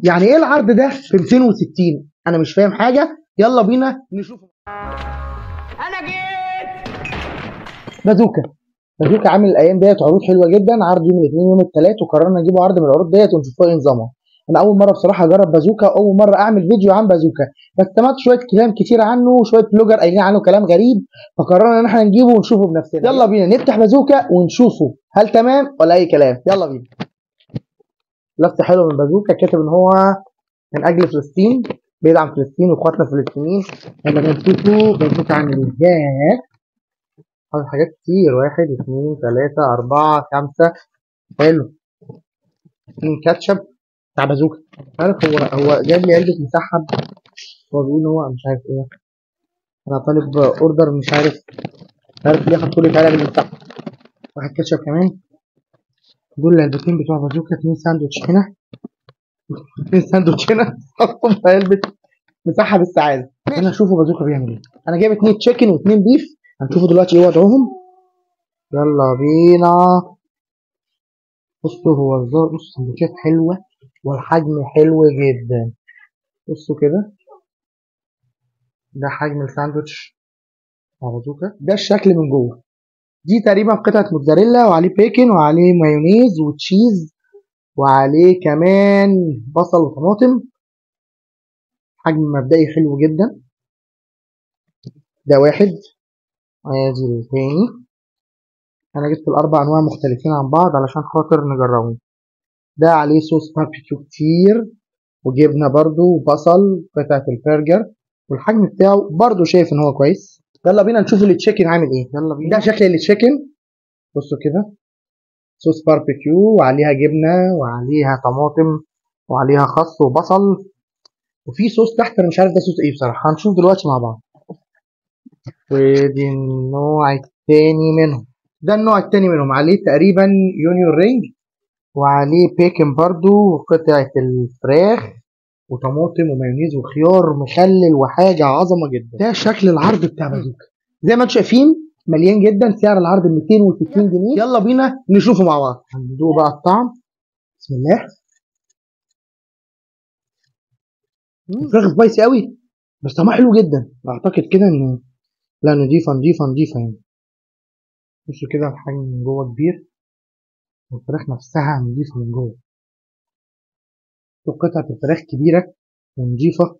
يعني ايه العرض ده ب 260؟ انا مش فاهم حاجه. يلا بينا نشوفه. انا جيت. بازوكا. بازوكا عامل الايام ديت عروض حلوه جدا، عرض يوم الاثنين ويوم الثلاث، وقررنا نجيبه عرض من العروض ديت ونشوف ايه نظامها. انا اول مره بصراحه اجرب بازوكا، اول مره اعمل فيديو عن بازوكا، بس سمعت شويه كلام كتير عنه وشويه بلوجر قايلين عنه كلام غريب، فقررنا ان احنا نجيبه ونشوفه بنفسنا. يلا بينا نفتح بازوكا ونشوفه هل تمام ولا اي كلام. يلا بينا. لفته حلوه من بازوكا، كاتب ان هو من اجل فلسطين، بيدعم فلسطين واخواتنا الفلسطينيين. يلا بنشوفه بازوكا عامل ايه. ياه، حاطط حاجات كتير، 1 2 3 4 5. حلو. اتنين كاتشب بتاع بازوكا. مش عارف هو جاب لي علبة مسحب، هو بيقول ان هو مش عارف ايه. انا طالب اوردر، مش عارف ليه حطوا لي علب المسحب. واحد كاتشب كمان. دول العلبتين بتوع بازوكا. اتنين ساندوتش هنا، اتنين ساندوتش هنا حطهم في علبة مسحب السعادة. انا اشوفه بازوكا بيعمل ايه. انا جايب اتنين تشيكن واتنين بيف، هنشوفه دلوقتي ايه وضعهم. يلا بينا. بصوا هو الزار، بصوا السندوتشات حلوة والحجم حلو جدا. بصوا كده، ده حجم الساندوتش بتاع بازوكا، ده الشكل من جوه. دي تقريبا قطعة موتزاريلا وعليه بيكن وعليه مايونيز وتشيز وعليه كمان بصل وطماطم. حجم مبدئي حلو جدا. ده واحد. ادي التاني. انا جبت الاربع انواع مختلفين عن بعض علشان خاطر نجربهم. ده عليه صوص باربيكيو كتير وجبنه برضو وبصل، قطعه البرجر، والحجم بتاعه برضو شايف ان هو كويس. يلا بينا نشوف التشيكن عامل ايه. يلا بينا. ده شكل التشيكن. بصوا كده، صوص باربيكيو وعليها جبنه وعليها طماطم وعليها خس وبصل، وفي صوص تحت انا مش عارف ده صوص ايه بصراحه، هنشوف دلوقتي مع بعض. ودي النوع التاني منهم. ده النوع التاني منهم، عليه تقريبا يونيون رينج وعليه بيكن برضو وقطعة الفراخ وطماطم ومايونيز وخيار مخلل وحاجة عظمة جدا. ده شكل العرض بتاع بازوكا زي ما انتم شايفين، مليان جدا. سعر العرض 260 جنيه. يلا بينا نشوفه مع بعض. هندوق بقى الطعم. بسم الله. الفراخ سبايسي قوي بس طعمها حلو جدا. اعتقد كده ان لا، نضيفة نضيفة نضيفة يعني. بصوا كده الحجم من جوه كبير والفراخ نفسها نضيفة من جوه. وقطعة الفراخ كبيرة ونضيفة،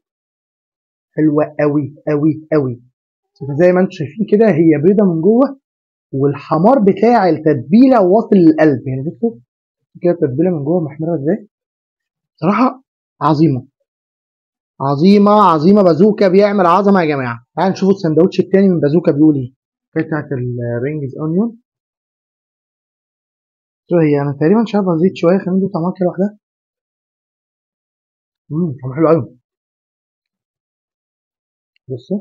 حلوة قوي قوي قوي. زي ما انتم شايفين كده هي بيضة من جوه، والحمار بتاع التتبيلة واصل للقلب. يعني بصوا كده التتبيلة من جوه محمرة ازاي. صراحة عظيمة عظيمة عظيمة. بازوكا بيعمل عظمة يا جماعة. تعالوا نشوفوا السندوتش التاني من بازوكا بيقول ايه. قطعة الرينجز اونيون. هي انا تقريبا شايفها زيت شوية، خلينا ندوق طعمها كده واحدة. طعمها حلو قوي. بصوا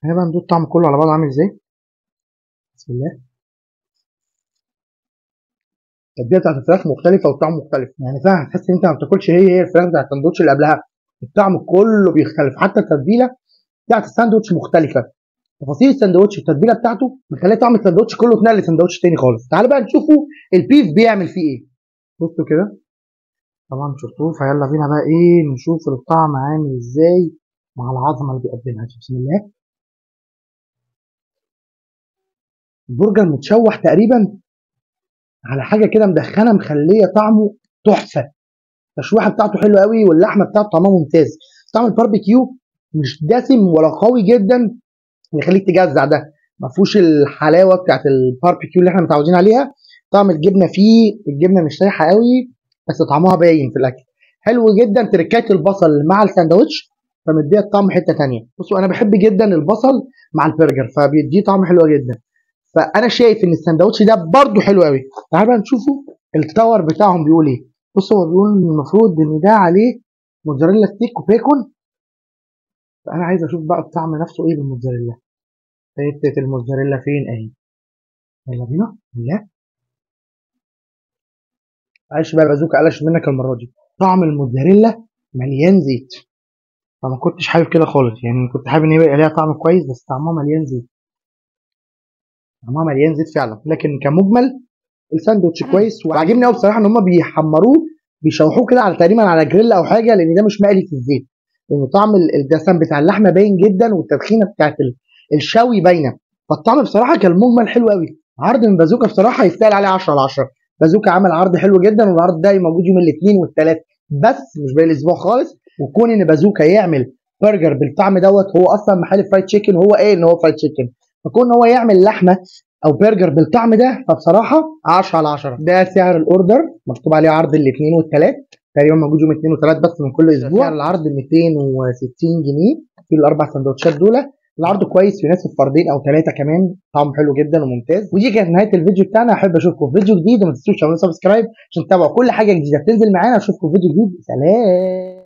هنا بقى ندوق الطعم كله على بعضه عامل ازاي. بسم الله. التتبيله بتاعت الفراخ مختلفه والطعم مختلف، يعني فعلا هتحس ان انت ما بتاكلش هي الفراخ بتاعت الساندوتش اللي قبلها. الطعم كله بيختلف، حتى التتبيله بتاعت الساندوتش مختلفه. تفاصيل الساندوتش التتبيله بتاعته مخليه طعم الساندوتش كله اتنقل لساندوتش تاني خالص. تعالوا بقى نشوفوا البيف بيعمل فيه ايه. بصوا كده، طبعا شفتوه، فيلا بينا بقى ايه نشوف الطعم عامل ازاي مع العظمه اللي بيقدمها. بسم الله. البرجر متشوح تقريبا على حاجه كده مدخنه مخليه طعمه تحفه. التشويحه بتاعته حلوه قوي واللحمه بتاعته طعمها ممتاز. طعم الباربيكيو مش دسم ولا قوي جدا اللي يخليك تجزع، ده ما فيهوش الحلاوه بتاعت الباربيكيو اللي احنا متعودين عليها. طعم الجبنه فيه، الجبنه مش سايحه قوي بس طعمها باين في الاكل. حلو جدا. تركات البصل مع الساندوتش فمديه الطعم حته تانية. بصوا انا بحب جدا البصل مع البرجر فبيديه طعم حلو جدا. فانا شايف ان الساندوتش ده برده حلو قوي. تعالوا بقى نشوفوا التاور بتاعهم بيقول ايه. بص هو بيقول المفروض ان ده عليه موتزاريلا ستيك وبيكون. فانا عايز اشوف بقى الطعم نفسه ايه بالموتزاريلا. حته الموتزاريلا فين اهي. يلا بينا. لا معلش بقى بازوكا قلش منك المره دي. طعم الموتزاريلا مليان زيت، فما كنتش حابب كده خالص. يعني كنت حابب ان يبقى ليها طعم كويس بس طعمها مليان زيت. طعمها مليان زيت فعلا، لكن كمجمل الساندوتش كويس. وعاجبني قوي بصراحه ان هم بيحمروه بيشوحوه كده على تقريبا على جريل او حاجه، لان ده مش مقلي في الزيت، لان طعم الدسم بتاع اللحمه باين جدا، والتدخينه بتاعت الشوي باينه. فالطعم بصراحه كان مجمل حلو قوي. عرض من بازوكا بصراحه يستاهل عليه 10 على 10. بازوكا عمل عرض حلو جدا، والعرض ده موجود يوم الاثنين والثلاث بس، مش باقي الاسبوع خالص. وكون ان بازوكا يعمل برجر بالطعم دوت، هو اصلا محل فرايد تشيكن، وهو قايل ان هو فرايد تشيكن، فكون هو يعمل لحمه او برجر بالطعم ده، فبصراحه 10 على 10. ده سعر الاوردر، مكتوب عليه عرض الاثنين والثلاث، تقريبا موجود يوم الاثنين والثلاث بس من كل اسبوع. سعر العرض 260 جنيه في الاربع سندوتشات دول. العرض كويس، يناسب فردين او ثلاثه كمان، طعمه حلو جدا وممتاز. ودي كانت نهايه الفيديو بتاعنا. احب اشوفكم في فيديو جديد، وما تنسوش تعملوا سبسكرايب عشان تتابعوا كل حاجه جديده بتنزل معانا. اشوفكم في فيديو جديد، سلام.